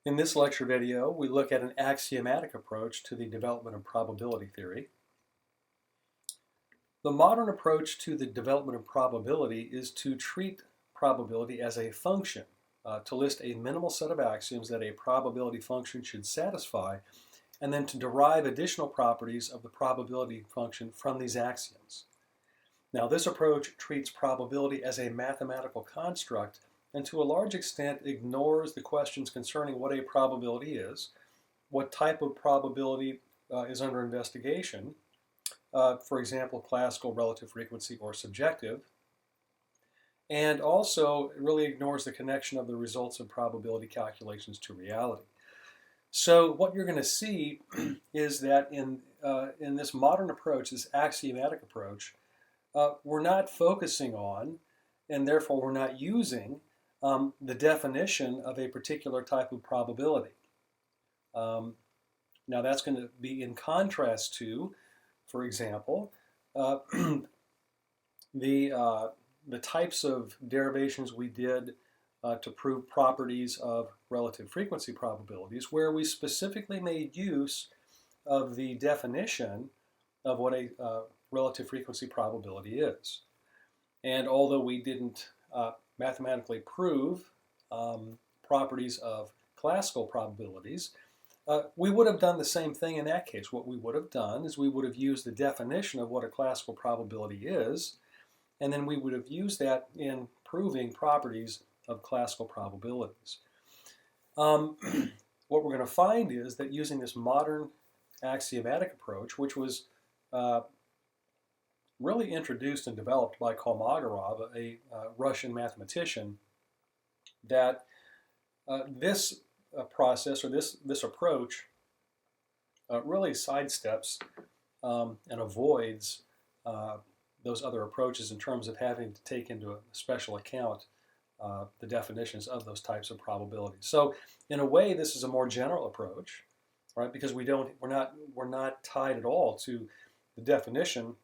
In this lecture video, we look at an axiomatic approach to the development of probability theory. The modern approach to the development of probability is to treat probability as a function, to list a minimal set of axioms that a probability function should satisfy, and then to derive additional properties of the probability function from these axioms. Now, this approach treats probability as a mathematical construct and to a large extent ignores the questions concerning what a probability is, what type of probability is under investigation, for example, classical, relative frequency, or subjective, and also it really ignores the connection of the results of probability calculations to reality. So what you're going to see is that in this modern approach, this axiomatic approach, we're not focusing on, and therefore we're not using, the definition of a particular type of probability. Now that's going to be in contrast to, for example, the types of derivations we did to prove properties of relative frequency probabilities, where we specifically made use of the definition of what a relative frequency probability is. And although we didn't mathematically prove properties of classical probabilities, we would have done the same thing in that case. What we would have done is we would have used the definition of what a classical probability is, and then we would have used that in proving properties of classical probabilities. What we're going to find is that using this modern axiomatic approach, which was really introduced and developed by Kolmogorov, a Russian mathematician, that this process or this approach really sidesteps and avoids those other approaches in terms of having to take into a special account the definitions of those types of probabilities. So in a way, this is a more general approach, right? Because we're not tied at all to the definition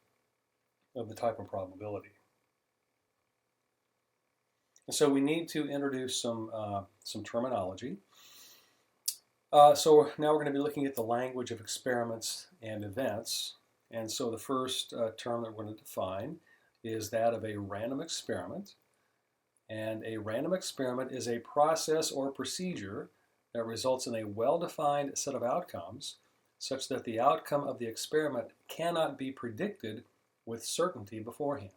of the type of probability. And so we need to introduce some terminology. So now we're going to be looking at the language of experiments and events. And so the first term that we're going to define is that of a random experiment. And a random experiment is a process or procedure that results in a well-defined set of outcomes such that the outcome of the experiment cannot be predicted with certainty beforehand.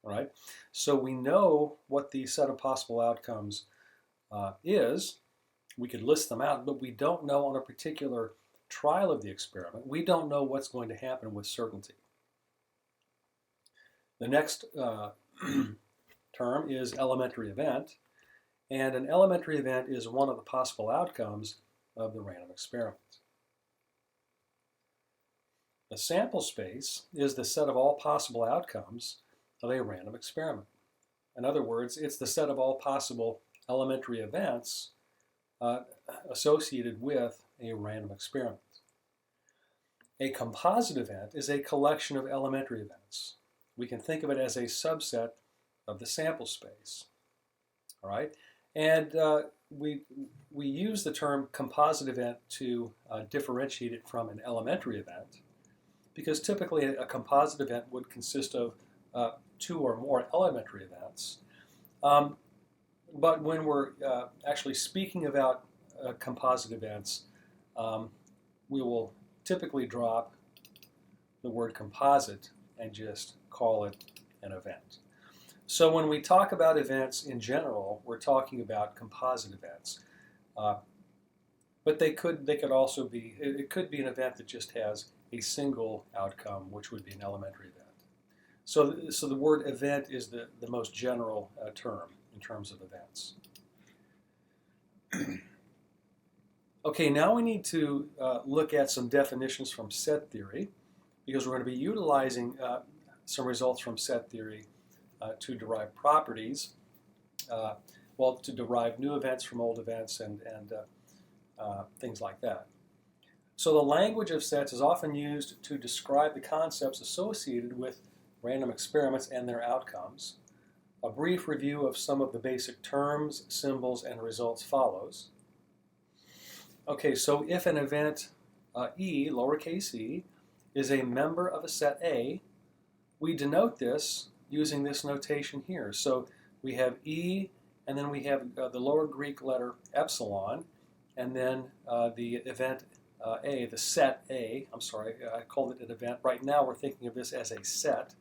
Right? So we know what the set of possible outcomes is. We could list them out, but we don't know on a particular trial of the experiment. We don't know what's going to happen with certainty. The next term is elementary event, and an elementary event is one of the possible outcomes of the random experiment. The sample space is the set of all possible outcomes of a random experiment. In other words, it's the set of all possible elementary events associated with a random experiment. A composite event is a collection of elementary events. We can think of it as a subset of the sample space. All right, and we use the term composite event to differentiate it from an elementary event, because typically a composite event would consist of two or more elementary events. But when we're actually speaking about composite events, we will typically drop the word composite and just call it an event. So when we talk about events in general, we're talking about composite events. But they could also be, it could be an event that just has a single outcome, which would be an elementary event. So the word event is the most general term in terms of events. Okay, now we need to look at some definitions from set theory, because we're going to be utilizing some results from set theory to derive properties, to derive new events from old events and things like that. So the language of sets is often used to describe the concepts associated with random experiments and their outcomes. A brief review of some of the basic terms, symbols, and results follows. Okay, so if an event E, lowercase e, is a member of a set A, we denote this using this notation here. So we have E, and then we have the lower Greek letter epsilon, and then the event A, the set A. I'm sorry, I called it an event. Right now we're thinking of this as a set.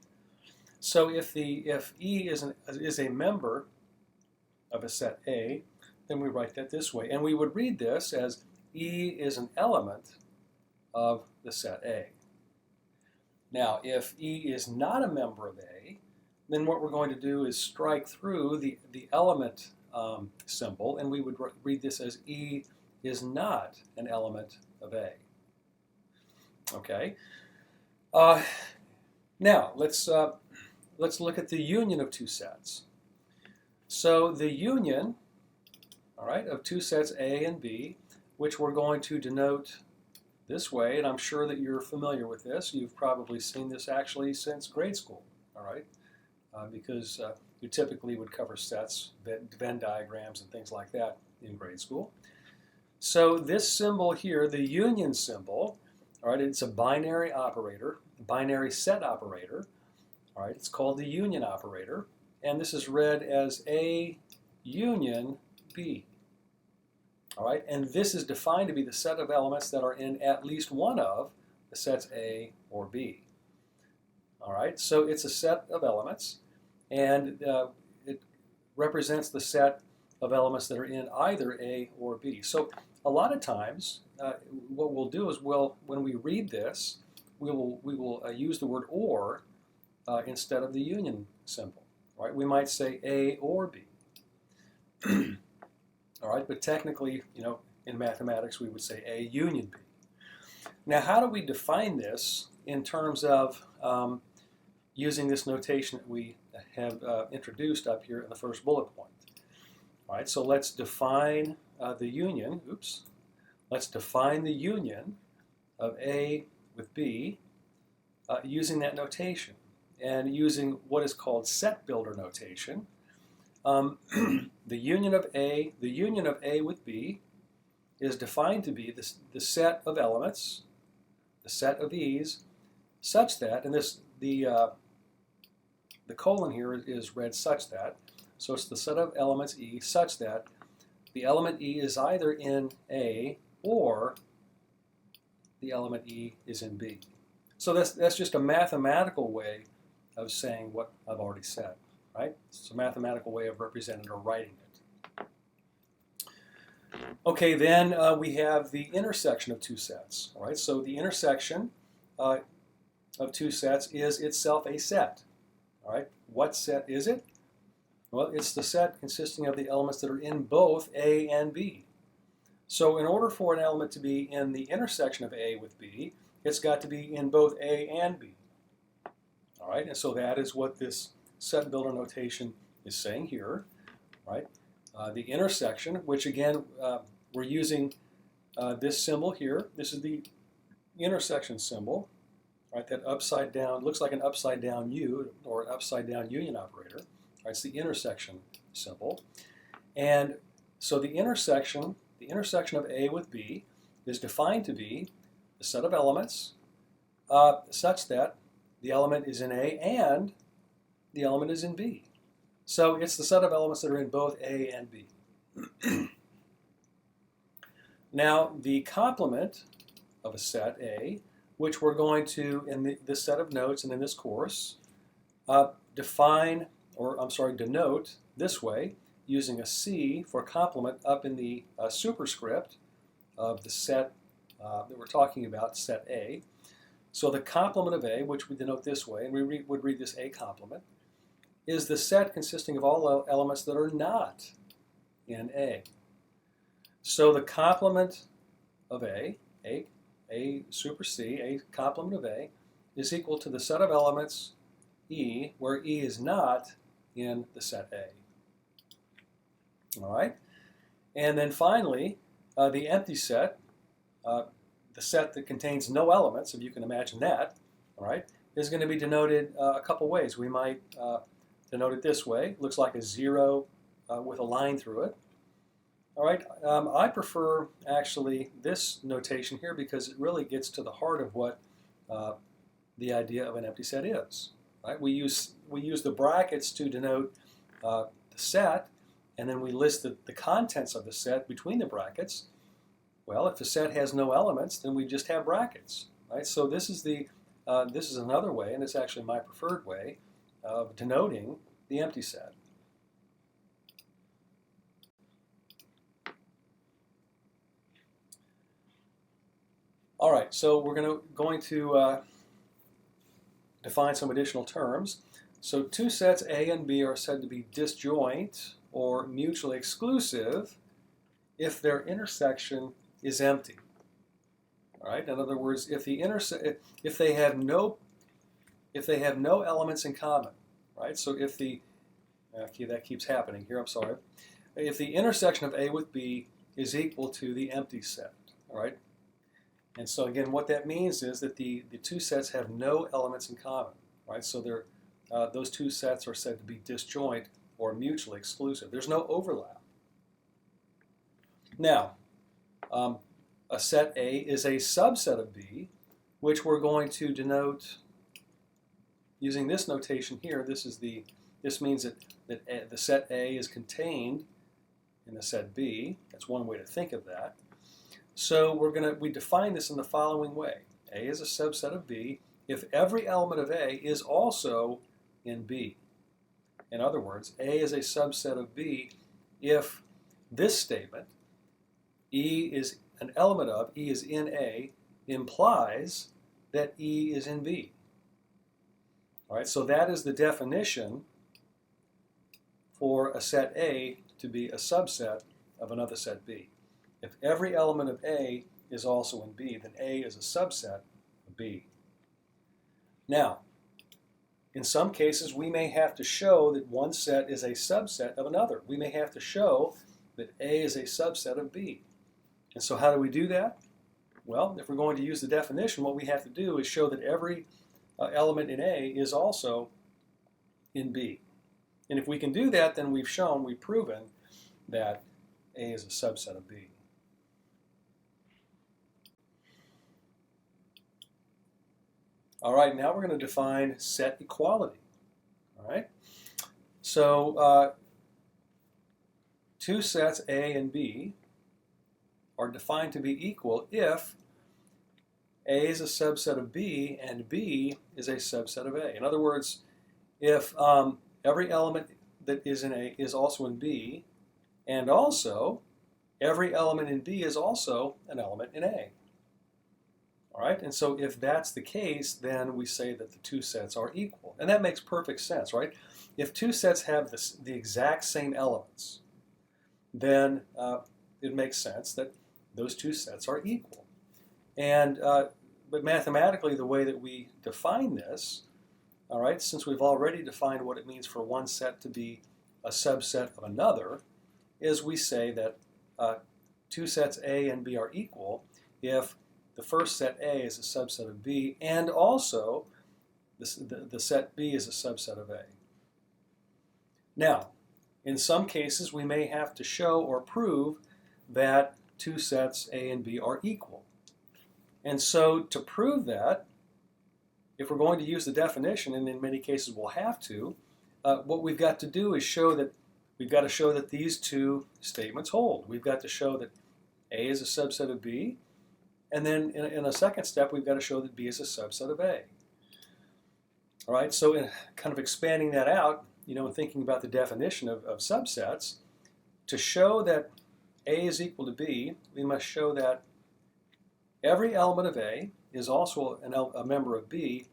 So if E is a member of a set A, then we write that this way. And we would read this as E is an element of the set A. Now, if E is not a member of A, then what we're going to do is strike through the element symbol, and we would read this as E is not an element of A. Okay. Now, let's look at the union of two sets. So the union, all right, of two sets A and B, which we're going to denote this way, and I'm sure that you're familiar with this. You've probably seen this actually since grade school, all right, because you typically would cover sets, Venn diagrams, and things like that in grade school. So this symbol here, the union symbol, all right, it's a binary operator, binary set operator, all right, it's called the union operator, and this is read as A union B. All right, and this is defined to be the set of elements that are in at least one of the sets A or B. All right, so it's a set of elements, and it represents the set of elements that are in either A or B. So a lot of times, what we'll do is when we read this, we will use the word or instead of the union symbol. Right? We might say A or B. All right, but technically, in mathematics, we would say A union B. Now, how do we define this in terms of using this notation that we have introduced up here in the first bullet point? All right, so let's define the union. Let's define the union of A with B using that notation and using what is called set builder notation. The union of A with B is defined to be the set of elements, the set of E's, such that, and the colon here is read such that, so it's the set of elements E such that the element E is either in A or the element E is in B. So that's just a mathematical way of saying what I've already said. Right? It's a mathematical way of representing or writing it. Okay, then we have the intersection of two sets. All right, so the intersection of two sets is itself a set. All right, what set is it? Well, it's the set consisting of the elements that are in both A and B. So in order for an element to be in the intersection of A with B, it's got to be in both A and B. All right, and so that is what this set builder notation is saying here, right? The intersection, which again, we're using this symbol here. This is the intersection symbol, right? That upside down, looks like an upside down U or an upside down union operator. Right? It's the intersection symbol. And so the intersection of A with B is defined to be the set of elements such that the element is in A and the element is in B. So it's the set of elements that are in both A and B. Now, the complement of a set A, which we're going to, in this set of notes and in this course, denote this way, using a C for complement up in the superscript of the set that we're talking about, set A. So the complement of A, which we denote this way, and we would read this A complement, is the set consisting of all elements that are not in A. So the complement of A super C, A complement of A, is equal to the set of elements E, where E is not in the set A. All right? And then finally, the empty set, the set that contains no elements, if you can imagine that, all right, is going to be denoted a couple ways. We might denote it this way. It looks like a zero with a line through it. All right, I prefer actually this notation here because it really gets to the heart of what uh, the idea of an empty set is. Right? We use the brackets to denote the set, and then we list the contents of the set between the brackets. Well, if the set has no elements, then we just have brackets. Right? So this is another way, and it's actually my preferred way of denoting the empty set. All right, so we're going to define some additional terms. So two sets A and B are said to be disjoint or mutually exclusive if their intersection is empty. All right. In other words, if they have no elements in common, right? So if that keeps happening here. I'm sorry. If the intersection of A with B is equal to the empty set, all right. And so again, what that means is that the two sets have no elements in common, right? So those two sets are said to be disjoint or mutually exclusive. There's no overlap. Now, a set A is a subset of B, which we're going to denote using this notation here. This means that the set A is contained in the set B. That's one way to think of that. So we define this in the following way. A is a subset of B if every element of A is also in B. In other words, A is a subset of B if this statement, E is an element of, E is in A, implies that E is in B. All right, so that is the definition for a set A to be a subset of another set B. If every element of A is also in B, then A is a subset of B. Now, in some cases, we may have to show that one set is a subset of another. We may have to show that A is a subset of B. And so how do we do that? Well, if we're going to use the definition, what we have to do is show that every element in A is also in B. And if we can do that, then we've proven that A is a subset of B. All right, now we're going to define set equality. All right, so two sets A and B are defined to be equal if A is a subset of B and B is a subset of A. In other words, if every element that is in A is also in B, and also every element in B is also an element in A. All right, and so if that's the case, then we say that the two sets are equal. And that makes perfect sense, right? If two sets have the exact same elements, then it makes sense that those two sets are equal. And but mathematically, the way that we define this, all right, since we've already defined what it means for one set to be a subset of another, is we say that two sets A and B are equal if the first set A is a subset of B, and also the set B is a subset of A. Now, in some cases, we may have to show or prove that two sets A and B are equal. And so to prove that, if we're going to use the definition, and in many cases we'll have to, what we've got to do is we've got to show that these two statements hold. We've got to show that A is a subset of B, and then in a second step, we've got to show that B is a subset of A. All right, so in kind of expanding that out, and thinking about the definition of subsets, to show that A is equal to B, we must show that every element of A is also a member of B,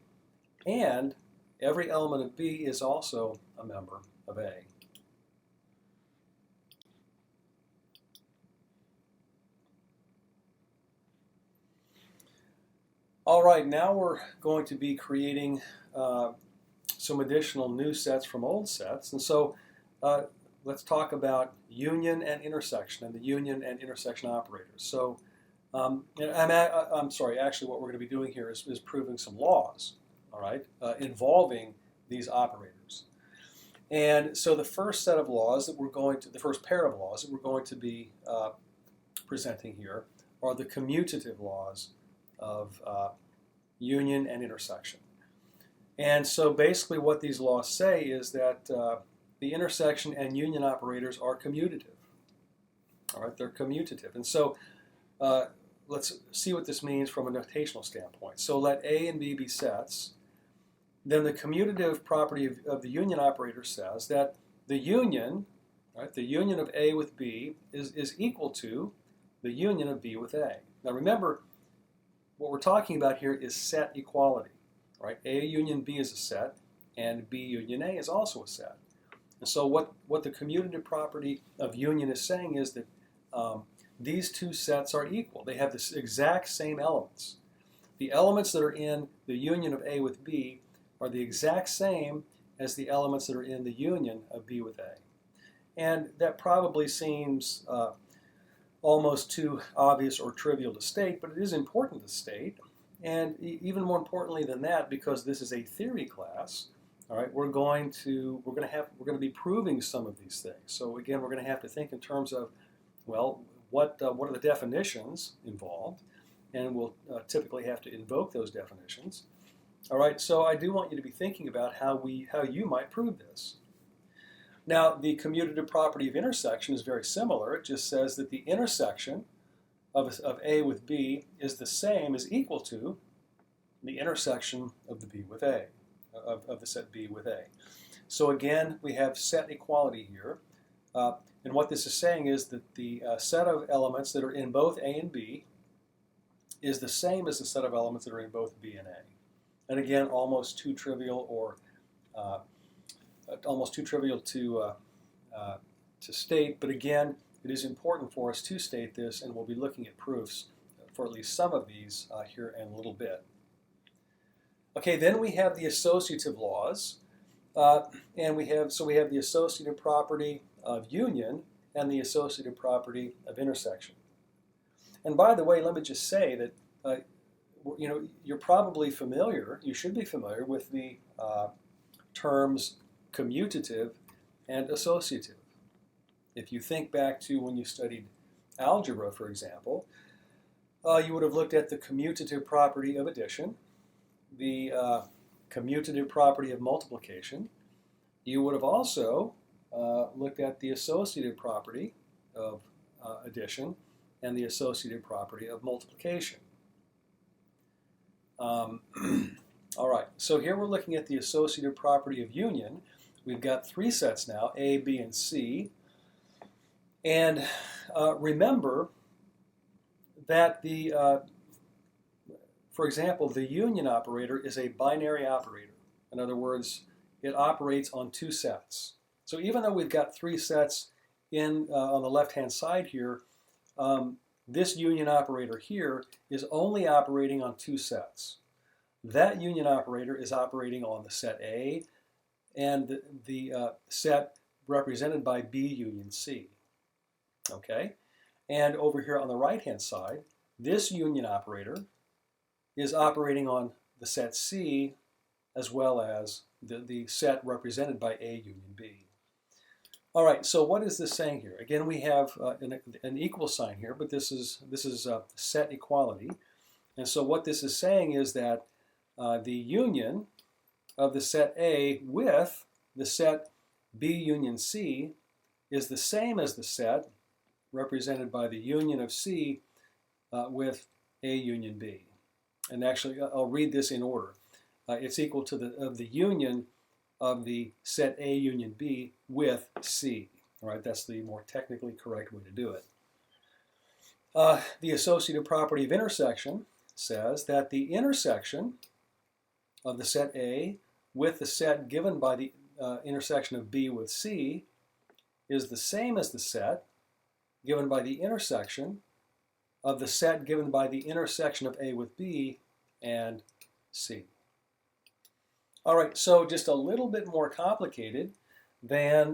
and every element of B is also a member of A. All right, now we're going to be creating some additional new sets from old sets. And so let's talk about union and intersection and the union and intersection operators. So I'm sorry, actually what we're going to be doing here is proving some laws, all right, involving these operators. And so the first set of laws that the first pair of laws that we're going to be presenting here are the commutative laws of union and intersection. And so basically what these laws say is that the intersection and union operators are commutative. All right, they're commutative. And so let's see what this means from a notational standpoint. So let A and B be sets. Then the commutative property of the union operator says that the union, right, the union of A with B is equal to the union of B with A. Now remember, what we're talking about here is set equality. Right? A union B is a set, and B union A is also a set. And so what the commutative property of union is saying is that these two sets are equal. They have the exact same elements. The elements that are in the union of A with B are the exact same as the elements that are in the union of B with A. And that probably seems almost too obvious or trivial to state, but it is important to state. And even more importantly than that, because this is a theory class, all right, we're going to be proving some of these things. So again, we're going to have to think in terms of, well, what are the definitions involved, and we'll typically have to invoke those definitions. All right, so I do want you to be thinking about how you might prove this. Now, the commutative property of intersection is very similar. It just says that the intersection of A with B is the same, is equal to the intersection of the B with A, of the set B with A. So again, we have set equality here. And what this is saying is that the set of elements that are in both A and B is the same as the set of elements that are in both B and A. And again, almost too trivial to state, but again, it is important for us to state this, and we'll be looking at proofs for at least some of these here in a little bit. Okay, then we have the associative laws, and we have the associative property of union and the associative property of intersection. And by the way, let me just say that you're probably familiar, you should be familiar with the terms commutative and associative. If you think back to when you studied algebra, for example, you would have looked at the commutative property of addition, the commutative property of multiplication. You would have also looked at the associative property of addition and the associative property of multiplication. All right, so here we're looking at the associative property of union. We've got three sets now, A, B, and C. And remember that for example, the union operator is a binary operator. In other words, it operates on two sets. So even though we've got three sets on the left-hand side here, this union operator here is only operating on two sets. That union operator is operating on the set A and the set represented by B union C. Okay? And over here on the right-hand side, this union operator is operating on the set C as well as the set represented by A union B. All right, so what is this saying here? Again, we have an equal sign here, but this is set equality. And so what this is saying is that the union of the set A with the set B union C is the same as the set represented by the union of C with A union B. And actually, I'll read this in order. It's equal to the union of the set A union B with C. All right, that's the more technically correct way to do it. The associative property of intersection says that the intersection of the set A with the set given by the intersection of B with C is the same as the set given by the intersection of the set given by the intersection of A with B and C. All right, so just a little bit more complicated than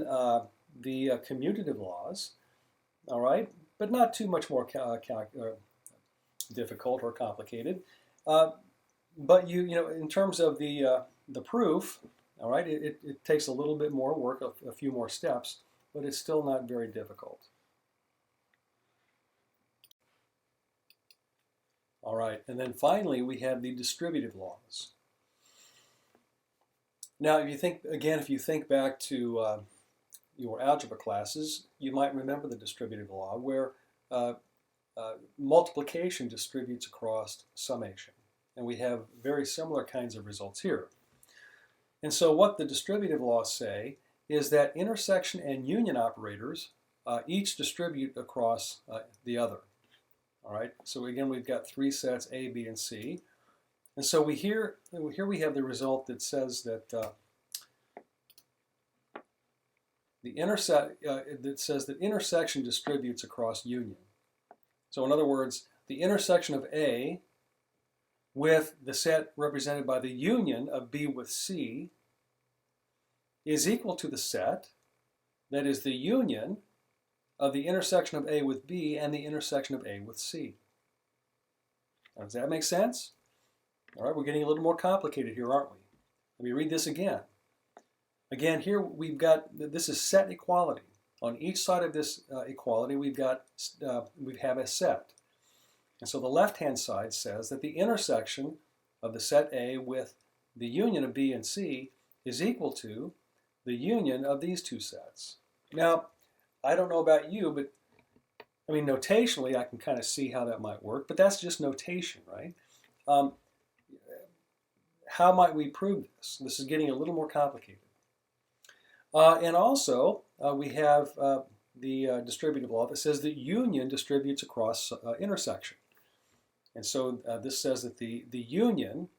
the commutative laws, all right, but not too much more difficult or complicated. But you know, in terms of the proof, All right, it takes a little bit more work, a few more steps, but it's still not very difficult. All right, and then finally we have the distributive laws. Now, if you think back to your algebra classes, you might remember the distributive law where multiplication distributes across summation. And we have very similar kinds of results here. And so what the distributive laws say is that intersection and union operators each distribute across the other. All right, so again, we've got three sets, A, B, and C. And so here we have the result that says that intersection distributes across union. So in other words, the intersection of A with the set represented by the union of B with C is equal to the set that is the union of the intersection of A with B and the intersection of A with C. Now, does that make sense? All right, we're getting a little more complicated here, aren't we? Let me read this again. Again, here we've got, this is set equality. On each side of this equality, we have a set. And so the left-hand side says that the intersection of the set A with the union of B and C is equal to the union of these two sets. Now, I don't know about you, but I mean, notationally, I can kind of see how that might work, but that's just notation, right? How might we prove this? This is getting a little more complicated. And also, we have the distributive law that says that union distributes across intersection. And so this says that the union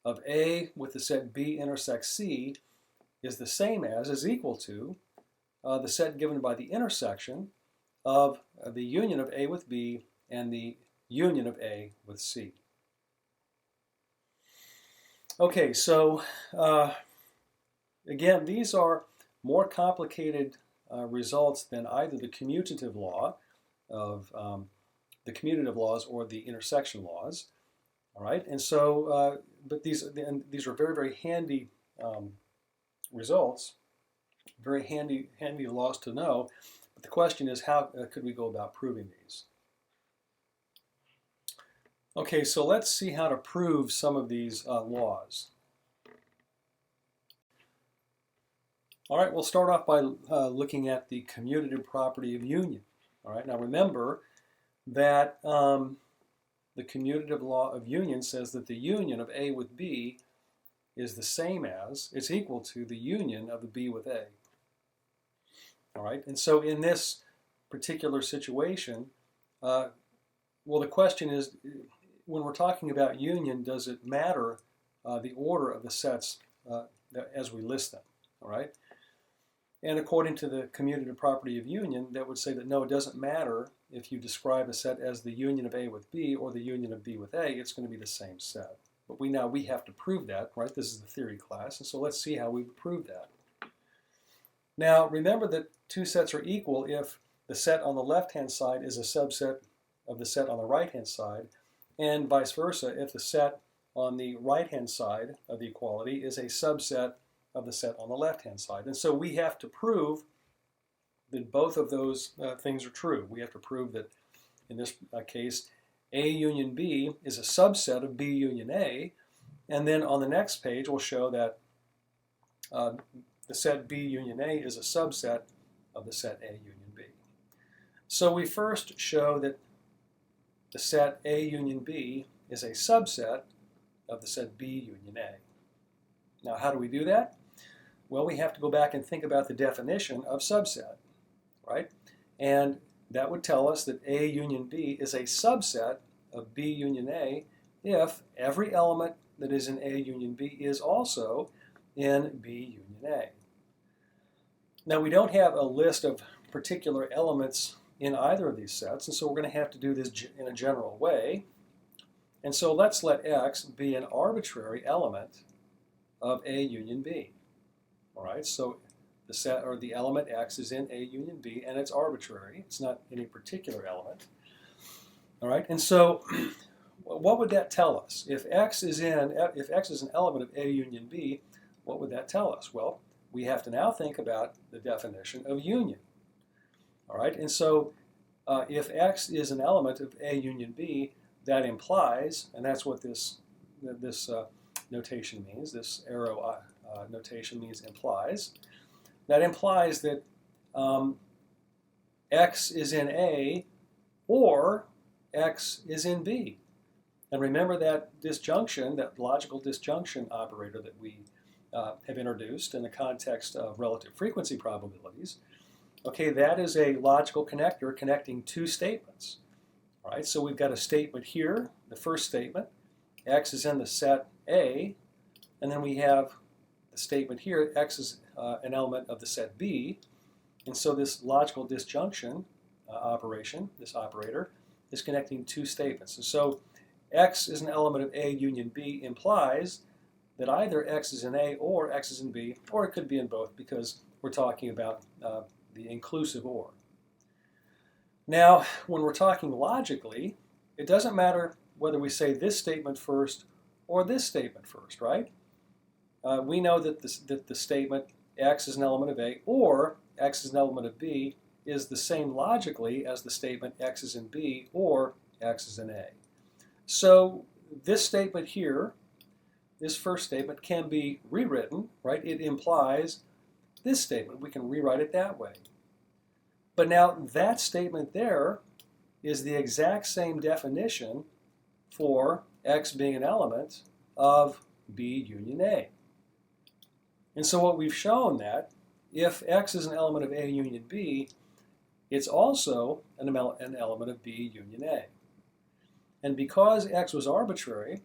of A with the set B intersects C is the same as, is equal to, the set given by the intersection of the union of A with B and the union of A with C. Okay, so again, these are more complicated results than either the commutative law of the commutative laws or the intersection laws. All right, and so, but these are very, very handy results, very handy laws to know. But the question is, how could we go about proving these? Okay, so let's see how to prove some of these laws. All right, we'll start off by looking at the commutative property of union. All right, now remember that the commutative law of union says that the union of A with B is the same as, it's equal to the union of the B with A. All right, and so in this particular situation, well, the question is, when we're talking about union, does it matter the order of the sets as we list them? All right, and according to the commutative property of union, that would say that no, it doesn't matter if you describe a set as the union of A with B or the union of B with A, it's going to be the same set. But we have to prove that, right? This is the theory class, and so let's see how we prove that. Now, remember that two sets are equal if the set on the left-hand side is a subset of the set on the right-hand side, and vice versa if the set on the right-hand side of the equality is a subset of the set on the left-hand side. And so we have to prove that both of those things are true. We have to prove that, in this case, A union B is a subset of B union A, and then on the next page we'll show that the set B union A is a subset of the set A union B. So we first show that the set A union B is a subset of the set B union A. Now, how do we do that? Well, we have to go back and think about the definition of subset, right? And that would tell us that A union B is a subset of B union A if every element that is in A union B is also in B union A. Now, we don't have a list of particular elements in either of these sets, and so we're going to have to do this in a general way. And so let's let X be an arbitrary element of A union B. All right, so the set or the element X is in A union B, and it's arbitrary. It's not any particular element. All right, and so what would that tell us? If X is an element of A union B, what would that tell us? Well, we have to now think about the definition of union. All right, and so if X is an element of A union B, that implies, and that's what this notation means, this arrow notation means implies, that implies that X is in A or X is in B. And remember that disjunction, that logical disjunction operator that we have introduced in the context of relative frequency probabilities. Okay, that is a logical connector connecting two statements. All right, so we've got a statement here, the first statement, X is in the set A, and then we have the statement here, X is an element of the set B, and so this logical disjunction operation, this operator, is connecting two statements. And so X is an element of A union B implies that either X is in A or X is in B, or it could be in both because we're talking about the inclusive or. Now, when we're talking logically, it doesn't matter whether we say this statement first or this statement first, right? We know that the statement X is an element of A or X is an element of B is the same logically as the statement X is in B or X is in A. So this statement here, this first statement, can be rewritten, right? It implies this statement. We can rewrite it that way. But now that statement there is the exact same definition for X being an element of B union A. And so what we've shown that if X is an element of A union B, it's also an element of B union A. And because X was arbitrary,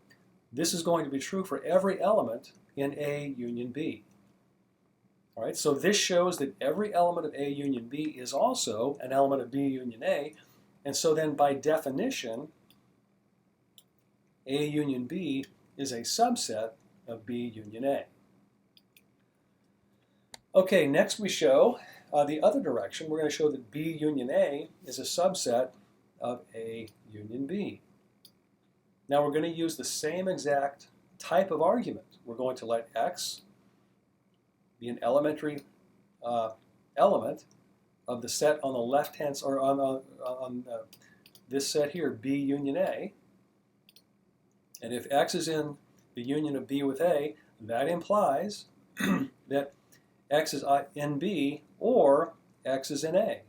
this is going to be true for every element in A union B. All right, so this shows that every element of A union B is also an element of B union A, and so then by definition, A union B is a subset of B union A. Okay, next we show the other direction. We're going to show that B union A is a subset of A union B. Now we're going to use the same exact type of argument. We're going to let X be an elementary element of the set on the left-hand side, or on this set here, B union A. And if X is in the union of B with A, that implies that X is in B or X is in A.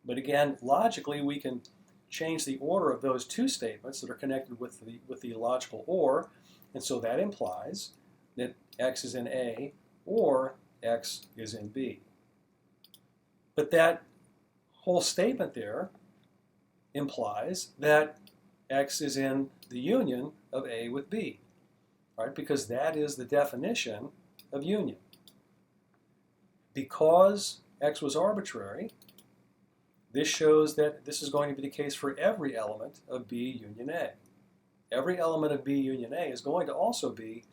But again, logically, we can change the order of those two statements that are connected with the logical or, and so that implies that X is in A or X is in B. But that whole statement there implies that X is in the union of A with B, right? Because that is the definition of union. Because X was arbitrary, this shows that this is going to be the case for every element of B union A. Every element of B union A is going to also be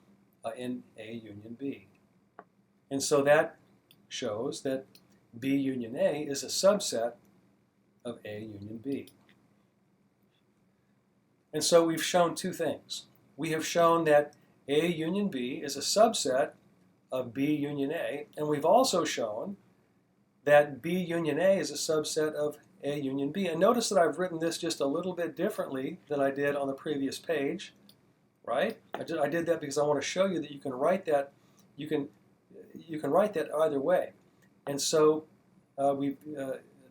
in A union B. And so that shows that B union A is a subset of A union B. And so we've shown two things. We have shown that A union B is a subset of B union A, and we've also shown that B union A is a subset of A union B. And notice that I've written this just a little bit differently than I did on the previous page, right? I did that because I want to show you that you can write that. You can write that either way. And so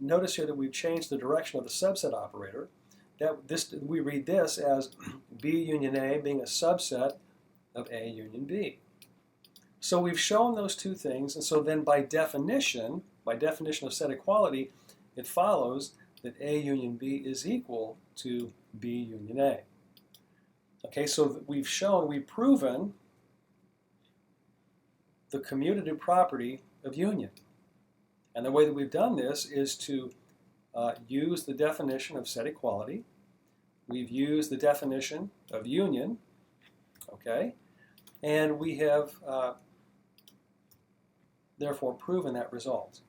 notice here that we've changed the direction of the subset operator. We read this as B union A being a subset of A union B. So we've shown those two things, and so then by definition of set equality, it follows that A union B is equal to B union A. Okay, so we've proven the commutative property of union. And the way that we've done this is to use the definition of set equality. We've used the definition of union, okay? And we have therefore proven that result.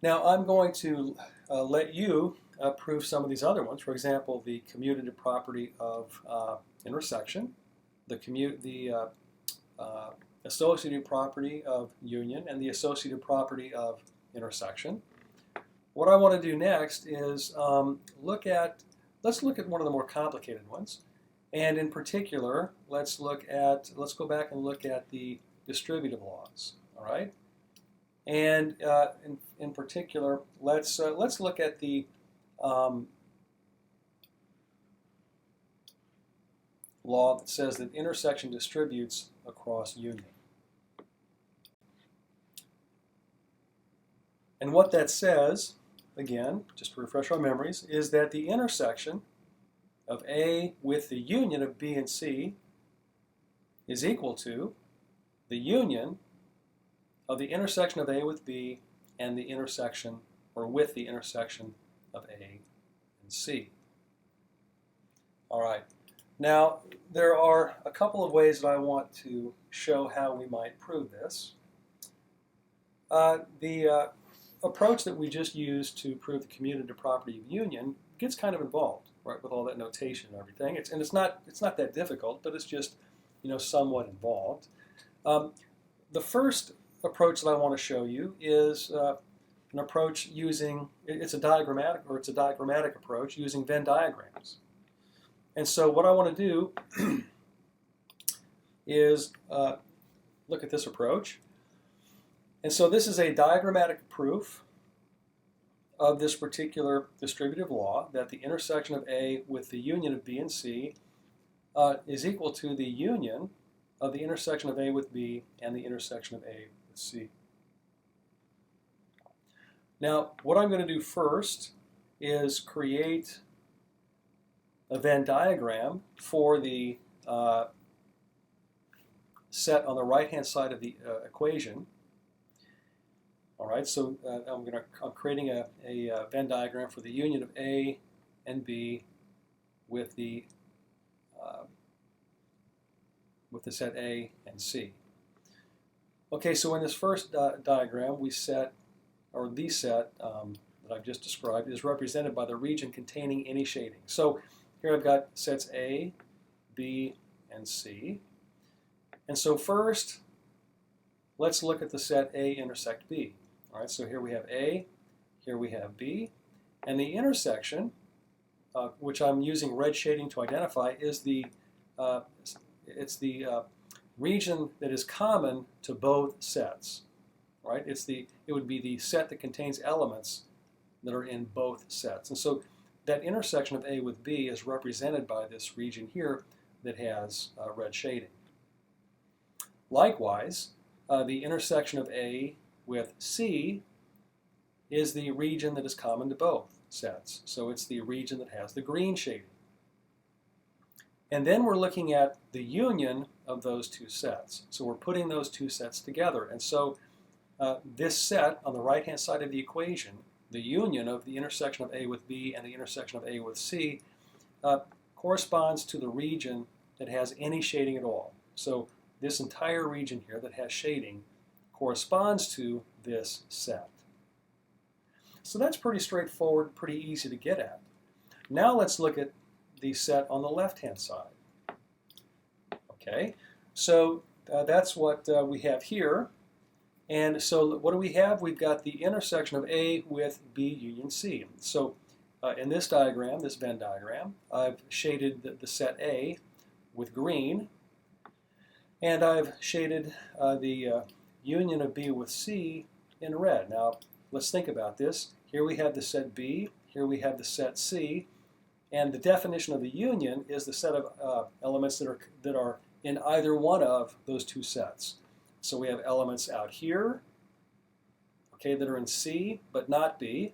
Now I'm going to let you prove some of these other ones. For example, the commutative property of intersection, associative property of union and the associative property of intersection. What I want to do next is let's look at one of the more complicated ones, and in particular, let's go back and look at the distributive laws. All right, and in particular, let's look at the law that says that intersection distributes across union. And what that says, again, just to refresh our memories, is that the intersection of A with the union of B and C is equal to the union of the intersection of A with B and the intersection, or with the intersection of A and C. All right. Now, there are a couple of ways that I want to show how we might prove this. The approach that we just used to prove the commutative property of union gets kind of involved, right, with all that notation and everything. It's not that difficult, but it's just, somewhat involved. The first approach that I want to show you is an approach using it's a diagrammatic approach using Venn diagrams. And so what I want to do is look at this approach. And so this is a diagrammatic proof of this particular distributive law, that the intersection of A with the union of B and C is equal to the union of the intersection of A with B and the intersection of A with C. Now, what I'm going to do first is create a Venn diagram for the set on the right-hand side of the equation. All right, so I'm creating a Venn diagram for the union of A and B with the set A and C. Okay, so in this first diagram, the set that I've just described is represented by the region containing any shading. So here I've got sets A, B, and C. And so first, let's look at the set A intersect B. All right, so here we have A, here we have B, and the intersection, which I'm using red shading to identify, is the region that is common to both sets. Right? It would be the set that contains elements that are in both sets. And so that intersection of A with B is represented by this region here that has red shading. Likewise, the intersection of A with C is the region that is common to both sets. So it's the region that has the green shading. And then we're looking at the union of those two sets. So we're putting those two sets together. And so this set on the right-hand side of the equation, the union of the intersection of A with B and the intersection of A with C, corresponds to the region that has any shading at all. So this entire region here that has shading corresponds to this set. So that's pretty straightforward, pretty easy to get at. Now let's look at the set on the left-hand side. Okay, so that's what we have here. And so what do we have? We've got the intersection of A with B union C. So in this diagram, this Venn diagram, I've shaded the set A with green, and I've shaded the union of B with C in red. Now, let's think about this. Here we have the set B, here we have the set C, and the definition of the union is the set of elements that are in either one of those two sets. So we have elements out here, okay, that are in C but not B.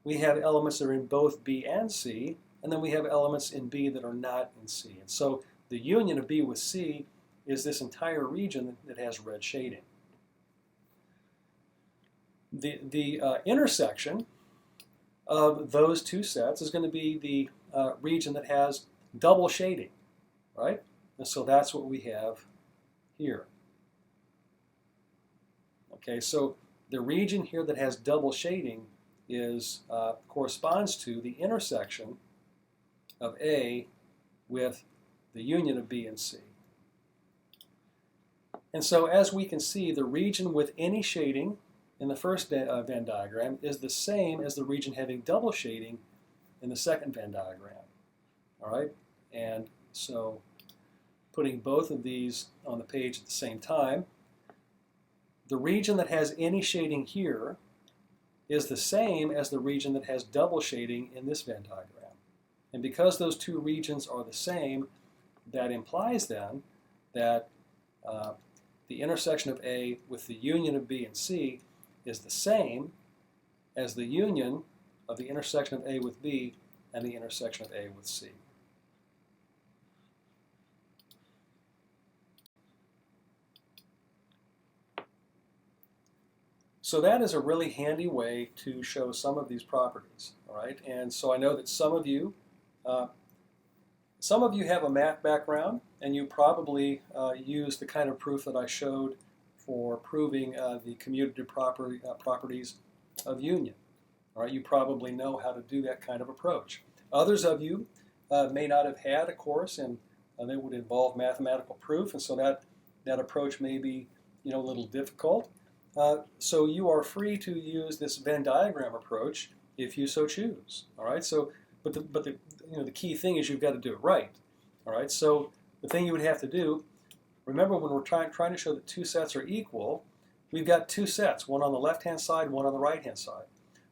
We have elements that are in both B and C, and then we have elements in B that are not in C. And so the union of B with C is this entire region that has red shading. The intersection of those two sets is going to be the region that has double shading, right? And so that's what we have here. Okay, so the region here that has double shading corresponds to the intersection of A with the union of B and C. And so as we can see, the region with any shading in the first Venn diagram is the same as the region having double shading in the second Venn diagram. All right? And so putting both of these on the page at the same time, the region that has any shading here is the same as the region that has double shading in this Venn diagram. And because those two regions are the same, that implies then that the intersection of A with the union of B and C is the same as the union of the intersection of A with B and the intersection of A with C. So that is a really handy way to show some of these properties, all right? And so I know that some of you have a math background, and you probably use the kind of proof that I showed for proving the commutative properties of union. All right, you probably know how to do that kind of approach. Others of you may not have had a course, and that would involve mathematical proof, and so that approach may be a little difficult. So you are free to use this Venn diagram approach if you so choose. All right. So, but the key thing is you've got to do it right. All right. So the thing you would have to do, remember when we're trying to show that two sets are equal, we've got two sets, one on the left-hand side, one on the right-hand side.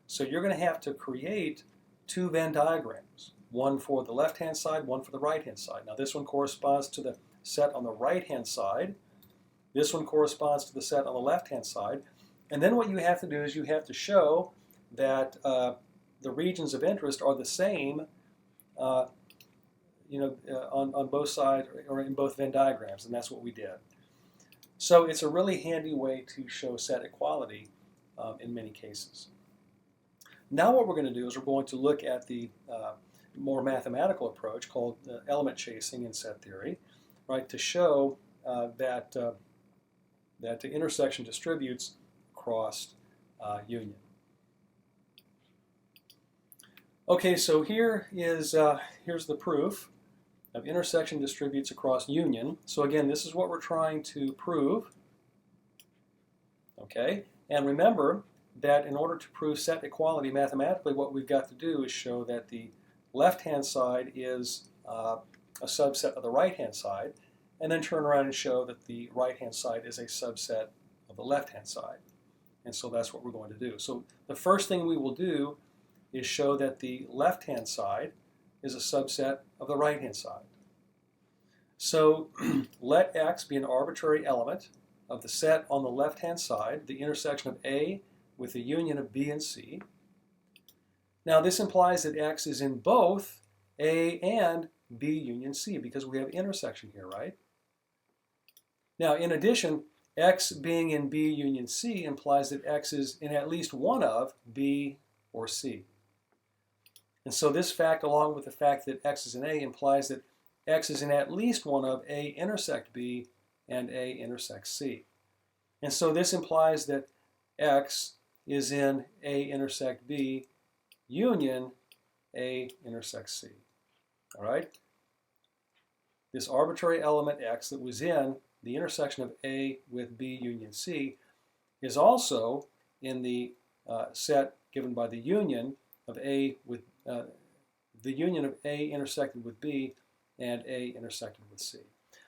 So you're going to have to create two Venn diagrams, one for the left-hand side, one for the right-hand side. Now this one corresponds to the set on the right-hand side. This one corresponds to the set on the left-hand side. And then what you have to do is you have to show that the regions of interest are the same on both sides or in both Venn diagrams, and that's what we did. So it's a really handy way to show set equality in many cases. Now what we're going to do is we're going to look at the more mathematical approach called element chasing in set theory, right, to show that the intersection distributes across union. Okay, so here's the proof of intersection distributes across union. So again, this is what we're trying to prove. Okay, and remember that in order to prove set equality mathematically, what we've got to do is show that the left-hand side is a subset of the right-hand side, and then turn around and show that the right-hand side is a subset of the left-hand side. And so that's what we're going to do. So the first thing we will do is show that the left-hand side is a subset of the right-hand side. So let X be an arbitrary element of the set on the left-hand side, the intersection of A with the union of B and C. Now this implies that X is in both A and B union C because we have intersection here, right? Now, in addition, X being in B union C implies that X is in at least one of B or C. And so this fact, along with the fact that X is in A, implies that X is in at least one of A intersect B and A intersect C. And so this implies that X is in A intersect B union A intersect C. All right? This arbitrary element X that was in the intersection of A with B union C is also in the set given by the union of A with the union of A intersected with B and A intersected with C.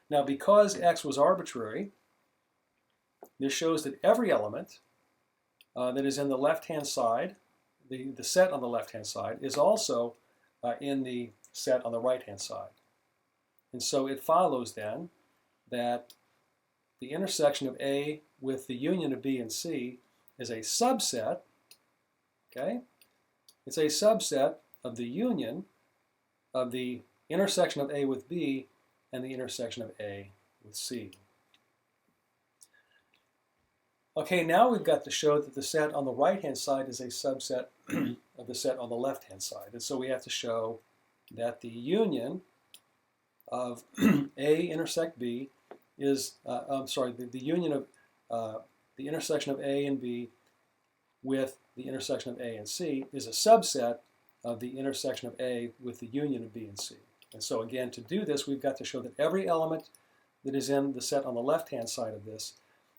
Now, because X was arbitrary, this shows that every element that is in the left-hand side, the set on the left-hand side, is also in the set on the right-hand side. And so it follows then that the intersection of A with the union of B and C is a subset, okay? It's a subset of the union of the intersection of A with B and the intersection of A with C. Okay, now we've got to show that the set on the right-hand side is a subset of the set on the left-hand side. And so we have to show that the union of A intersect B is, the union of the intersection of A and B with the intersection of A and C is a subset of the intersection of A with the union of B and C. And so again, to do this, we've got to show that every element that is in the set on the left-hand side of this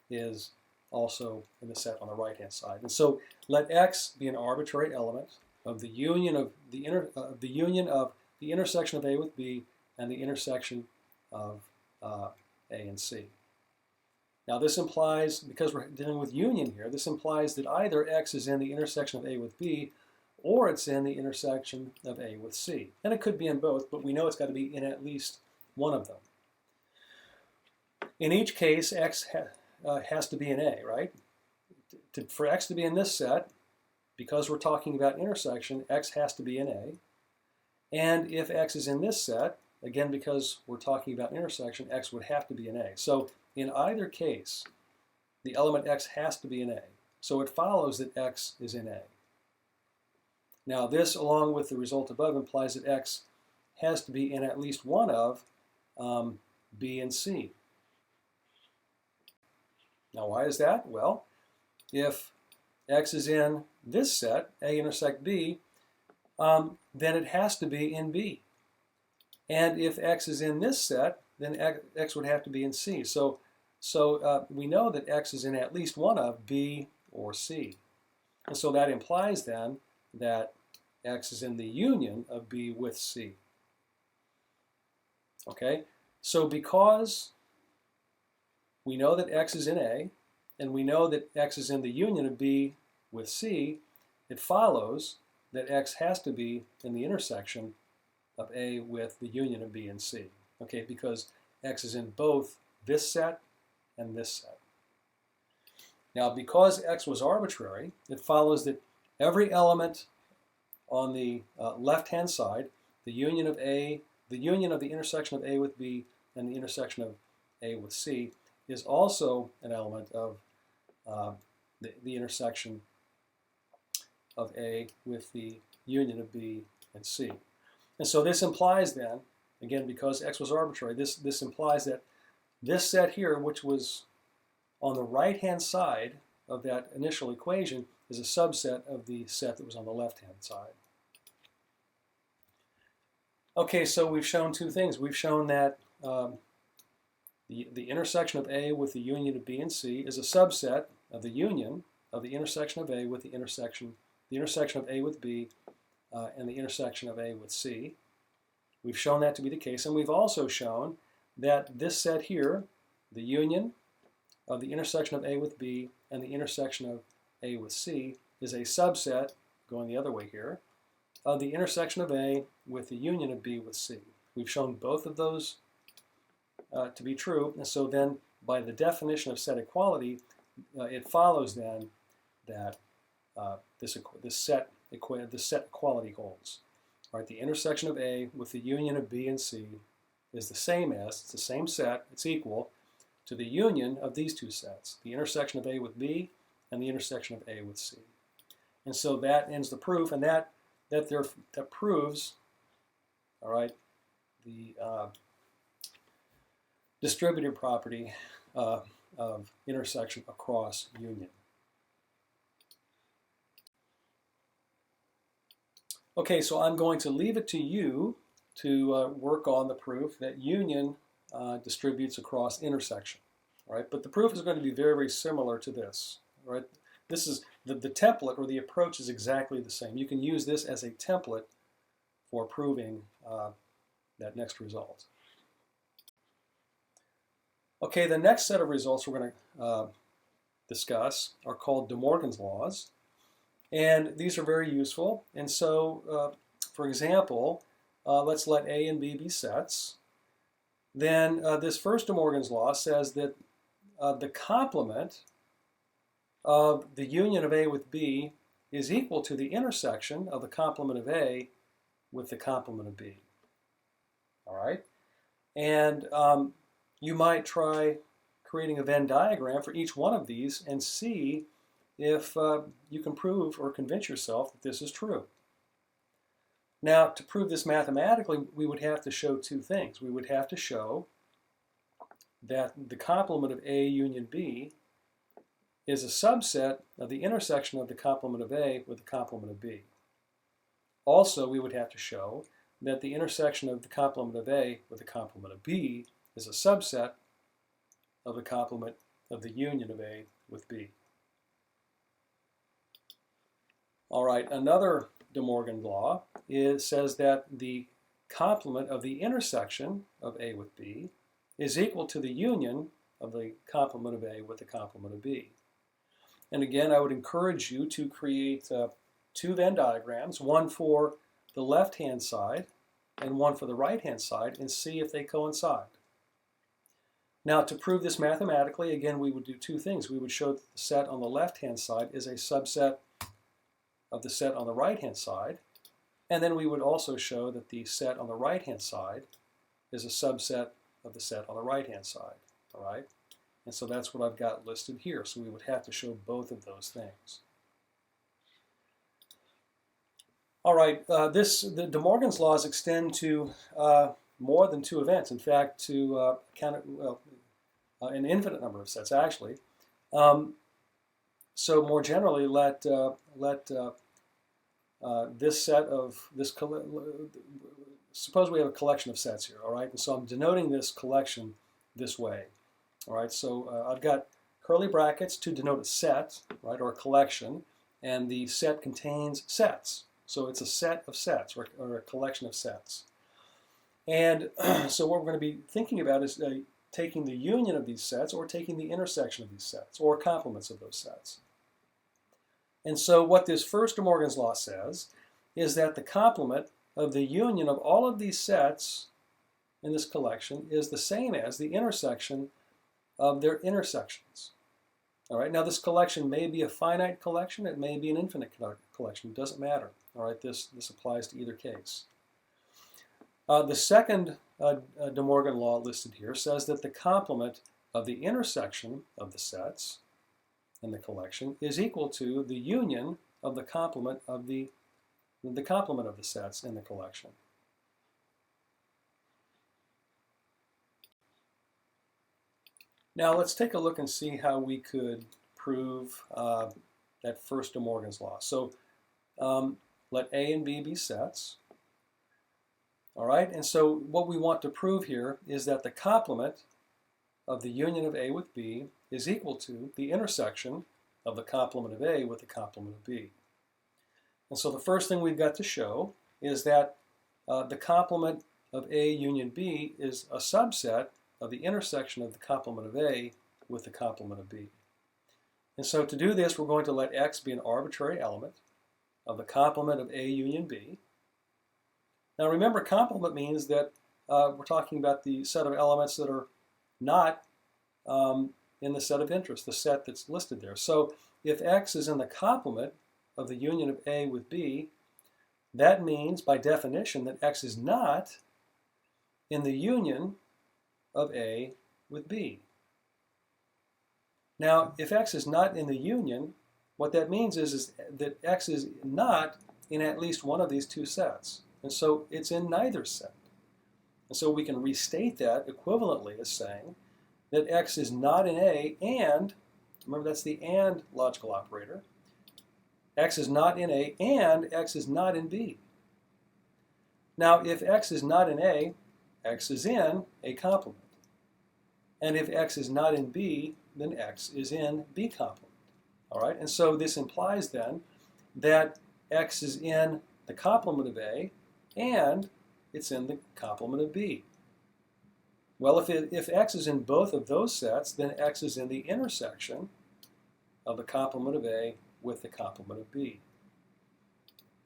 is also in the set on the right-hand side. And so let X be an arbitrary element of the union of the intersection of A with B and the intersection of A and C. Now this implies, because we're dealing with union here, this implies that either X is in the intersection of A with B or it's in the intersection of A with C. And it could be in both, but we know it's got to be in at least one of them. In each case, X has to be in A, right? For X to be in this set, because we're talking about intersection, X has to be in A. And if X is in this set, again, because we're talking about intersection, X would have to be in A. So in either case, the element X has to be in A. So it follows that X is in A. Now this, along with the result above, implies that X has to be in at least one of B and C. Now why is that? Well, if X is in this set, A intersect B, then it has to be in B. And if X is in this set, then X would have to be in C. So we know that X is in at least one of B or C. And so that implies then that X is in the union of B with C. Okay, so because we know that X is in A, and we know that X is in the union of B with C, it follows that X has to be in the intersection of A with the union of B and C. Okay, because X is in both this set and this set. Now, because X was arbitrary, it follows that every element on the left-hand side, the union of the intersection of A with B and the intersection of A with C, is also an element of the intersection of A with the union of B and C. And so this implies then, again, because X was arbitrary, this implies that this set here, which was on the right-hand side of that initial equation, is a subset of the set that was on the left-hand side. Okay, so we've shown two things. We've shown that the intersection of A with the union of B and C is a subset of the union of the intersection of A with the intersection of A with B and the intersection of A with C. We've shown that to be the case, and we've also shown that this set here, the union of the intersection of A with B and the intersection of A with C, is a subset, going the other way here, of the intersection of A with the union of B with C. We've shown both of those to be true, and so then by the definition of set equality, it follows then that this set equality holds. Right, the intersection of A with the union of B and C is the same as, it's the same set, it's equal to the union of these two sets, the intersection of A with B and the intersection of A with C. And so that ends the proof, and that proves, all right, the distributive property of intersection across union. Okay, so I'm going to leave it to you to work on the proof that union distributes across intersection. All right, but the proof is going to be very, very similar to this. All right, this is the template, or the approach is exactly the same. You can use this as a template for proving that next result. Okay, the next set of results we're going to discuss are called De Morgan's laws. And these are very useful. And so, for example, let's let A and B be sets. Then this first De Morgan's law says that the complement of the union of A with B is equal to the intersection of the complement of A with the complement of B. All right? And you might try creating a Venn diagram for each one of these and see if you can prove or convince yourself that this is true. Now, to prove this mathematically, we would have to show two things. We would have to show that the complement of A union B is a subset of the intersection of the complement of A with the complement of B. Also, we would have to show that the intersection of the complement of A with the complement of B is a subset of the complement of the union of A with B. All right, another De Morgan law says that the complement of the intersection of A with B is equal to the union of the complement of A with the complement of B. And again, I would encourage you to create two Venn diagrams, one for the left-hand side and one for the right-hand side, and see if they coincide. Now, to prove this mathematically, again, we would do two things. We would show that the set on the left-hand side is a subset of the set on the right-hand side, and then we would also show that the set on the right-hand side is a subset of the set on the right-hand side, all right? And so that's what I've got listed here. So we would have to show both of those things. All right, the De Morgan's laws extend to more than two events. In fact, to an infinite number of sets, actually. So more generally, let this set of this suppose we have a collection of sets here, all right? And so I'm denoting this collection this way, all right? So I've got curly brackets to denote a set, right, or a collection, and the set contains sets. So it's a set of sets, or a collection of sets. And so what we're going to be thinking about is taking the union of these sets, or taking the intersection of these sets, or complements of those sets. And so what this first De Morgan's law says is that the complement of the union of all of these sets in this collection is the same as the intersection of their intersections. All right, now this collection may be a finite collection, it may be an infinite collection, it doesn't matter. All right, this applies to either case. The second De Morgan law listed here says that the complement of the intersection of the sets in the collection is equal to the union of the complement of the complement of the sets in the collection. Now let's take a look and see how we could prove that first De Morgan's law. So let A and B be sets. All right, and so what we want to prove here is that the complement of the union of A with B is equal to the intersection of the complement of A with the complement of B. And so the first thing we've got to show is that the complement of A union B is a subset of the intersection of the complement of A with the complement of B. And so to do this, we're going to let X be an arbitrary element of the complement of A union B. Now remember, complement means that we're talking about the set of elements that are not in the set of interest, the set that's listed there. So if X is in the complement of the union of A with B, that means by definition that X is not in the union of A with B. Now, if X is not in the union, what that means is that X is not in at least one of these two sets. And so it's in neither set. And so we can restate that equivalently as saying that X is not in A and, remember that's the and logical operator, X is not in A and X is not in B. Now if X is not in A, X is in a complement. And if X is not in B, then X is in B complement. All right, and so this implies then that X is in the complement of A and it's in the complement of B. Well, if X is in both of those sets, then X is in the intersection of the complement of A with the complement of B.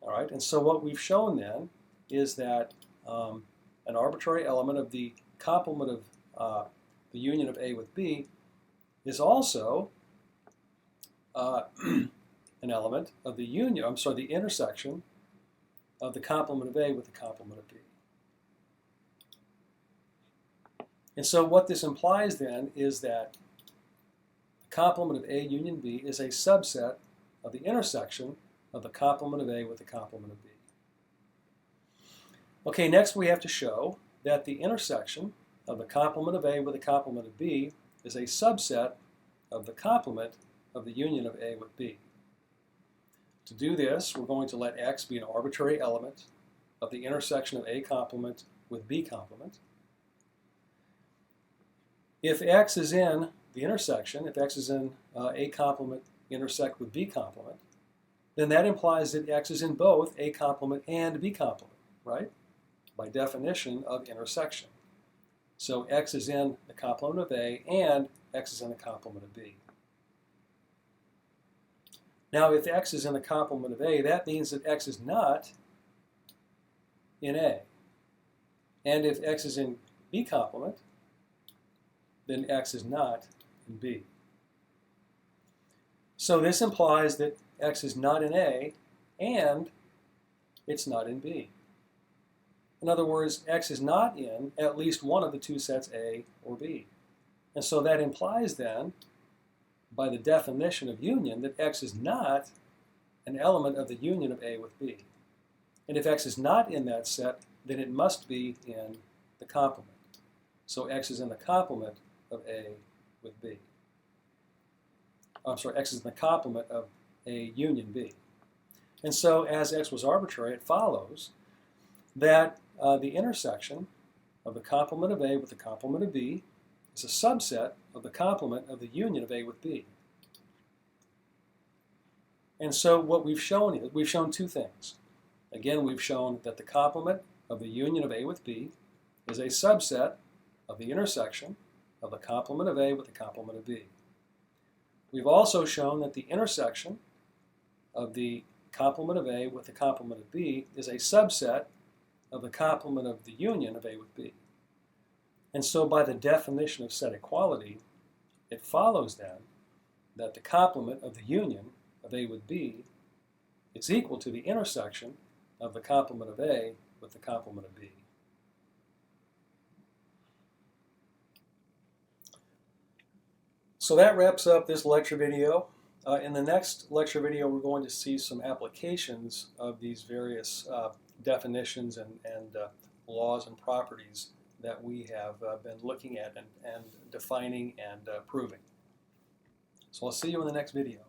All right, and so what we've shown then is that an arbitrary element of the complement of the union of A with B is also an element of the union, the intersection of the complement of A with the complement of B. And so what this implies then is that the complement of A union B is a subset of the intersection of the complement of A with the complement of B. Okay, next we have to show that the intersection of the complement of A with the complement of B is a subset of the complement of the union of A with B. To do this, we're going to let X be an arbitrary element of the intersection of A complement with B complement. If X is in the intersection, if X is in A complement intersect with B complement, then that implies that X is in both A complement and B complement, right? By definition of intersection. So X is in the complement of A and X is in the complement of B. Now, if X is in the complement of A, that means that X is not in A. And if X is in B complement, then X is not in B. So this implies that X is not in A and it's not in B. In other words, X is not in at least one of the two sets A or B. And so that implies then, by the definition of union, that X is not an element of the union of A with B. And if X is not in that set, then it must be in the complement. So X is in the complement of A with B. I'm sorry, X is in the complement of A union B. And so as X was arbitrary, it follows that the intersection of the complement of A with the complement of B is a subset of the complement of the union of A with B. And so what we've shown is, we've shown two things. Again, we've shown that the complement of the union of A with B is a subset of the intersection of the complement of A with the complement of B. We've also shown that the intersection of the complement of A with the complement of B is a subset of the complement of the union of A with B. And so by the definition of set equality, it follows then that the complement of the union of A with B is equal to the intersection of the complement of A with the complement of B. So that wraps up this lecture video. In the next lecture video, we're going to see some applications of these various definitions and laws and properties that we have been looking at and defining and proving. So I'll see you in the next video.